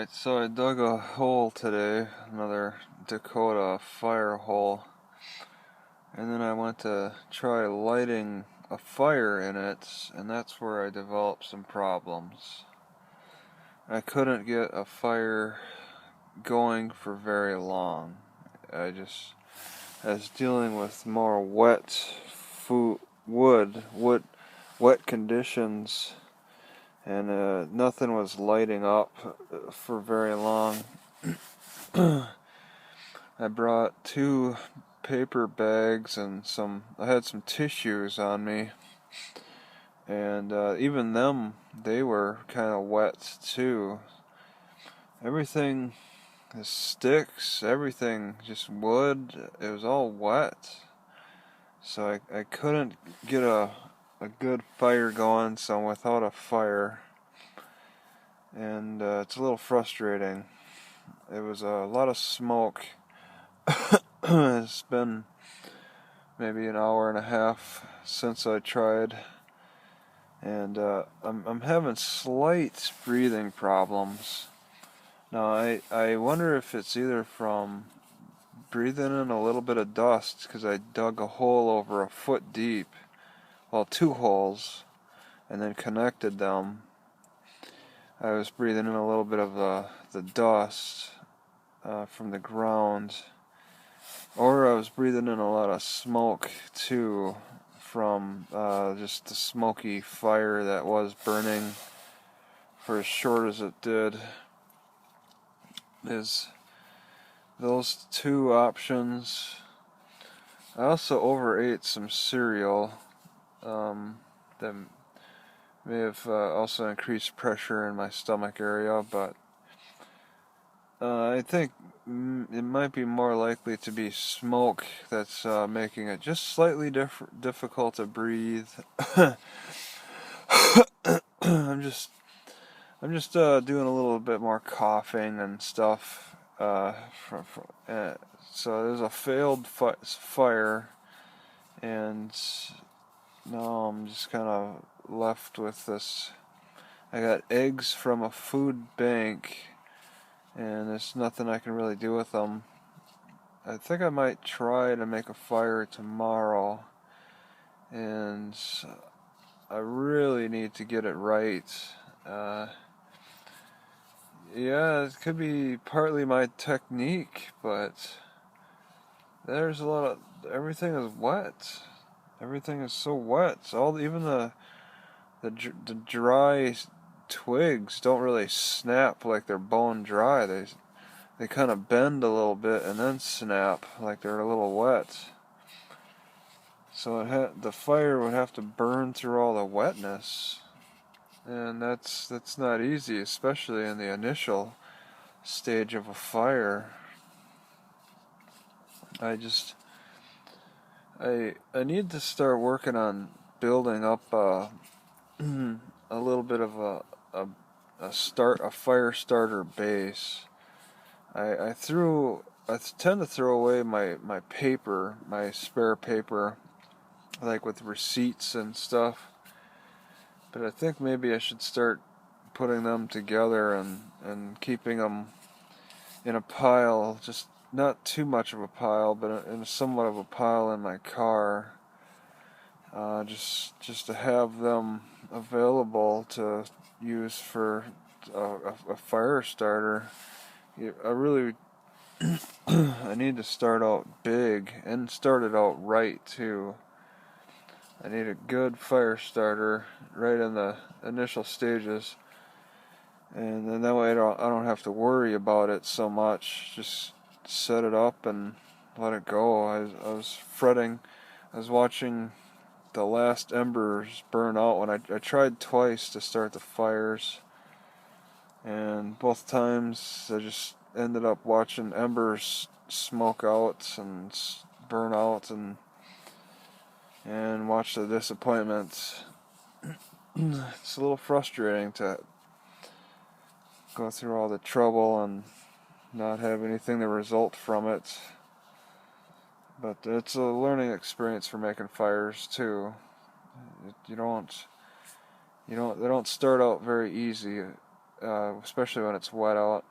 Alright, so I dug a hole today, another Dakota Fire Hole, and then I went to try lighting a fire in it, and that's where I developed some problems. I couldn't get a fire going for very long. I was dealing with more wet wet conditions, and nothing was lighting up for very long. I brought 2 paper bags and I had some tissues on me, and even them, they were kind of wet too. Everything, the sticks, everything, just wood, it was all wet. So I couldn't get a good fire going, so I'm without a fire, and it's a little frustrating. It was a lot of smoke. It's been maybe an hour and a half since I tried, and I'm having slight breathing problems. Now I wonder if it's either from breathing in a little bit of dust, because I dug a hole over a foot deep, well, 2 holes, and then connected them. I was breathing in a little bit of the dust from the ground, or I was breathing in a lot of smoke too from just the smoky fire that was burning for as short as it did. Is those 2 options. I also overate some cereal that may have also increased pressure in my stomach area, but I think it might be more likely to be smoke that's making it just slightly difficult to breathe. I'm just doing a little bit more coughing and stuff. So there's a failed fire, and now I'm just kind of left with this. I got eggs from a food bank, and there's nothing I can really do with them. I think I might try to make a fire tomorrow, and I really need to get it right. Yeah, it could be partly my technique, but there's a lot of, everything is wet. Everything is so wet. Even the dry twigs don't really snap like they're bone dry. They kind of bend a little bit and then snap like they're a little wet. So the fire would have to burn through all the wetness, and that's not easy, especially in the initial stage of a fire. I need to start working on building up a little bit of a fire starter base. I tend to throw away my paper, my spare paper, like with receipts and stuff. But I think maybe I should start putting them together and keeping them in a pile, just not too much of a pile, but in somewhat of a pile in my car, just to have them available to use for a fire starter. I really I need to start out big and start it out right too. I need a good fire starter right in the initial stages, and then that way I don't have to worry about it so much. Just set it up and let it go. I was fretting. I was watching the last embers burn out when I tried twice to start the fires, and both times I just ended up watching embers smoke out and burn out, and watch the disappointment. It's a little frustrating to go through all the trouble and not have anything to result from it. But it's a learning experience for making fires too. They don't start out very easy, especially when it's wet out.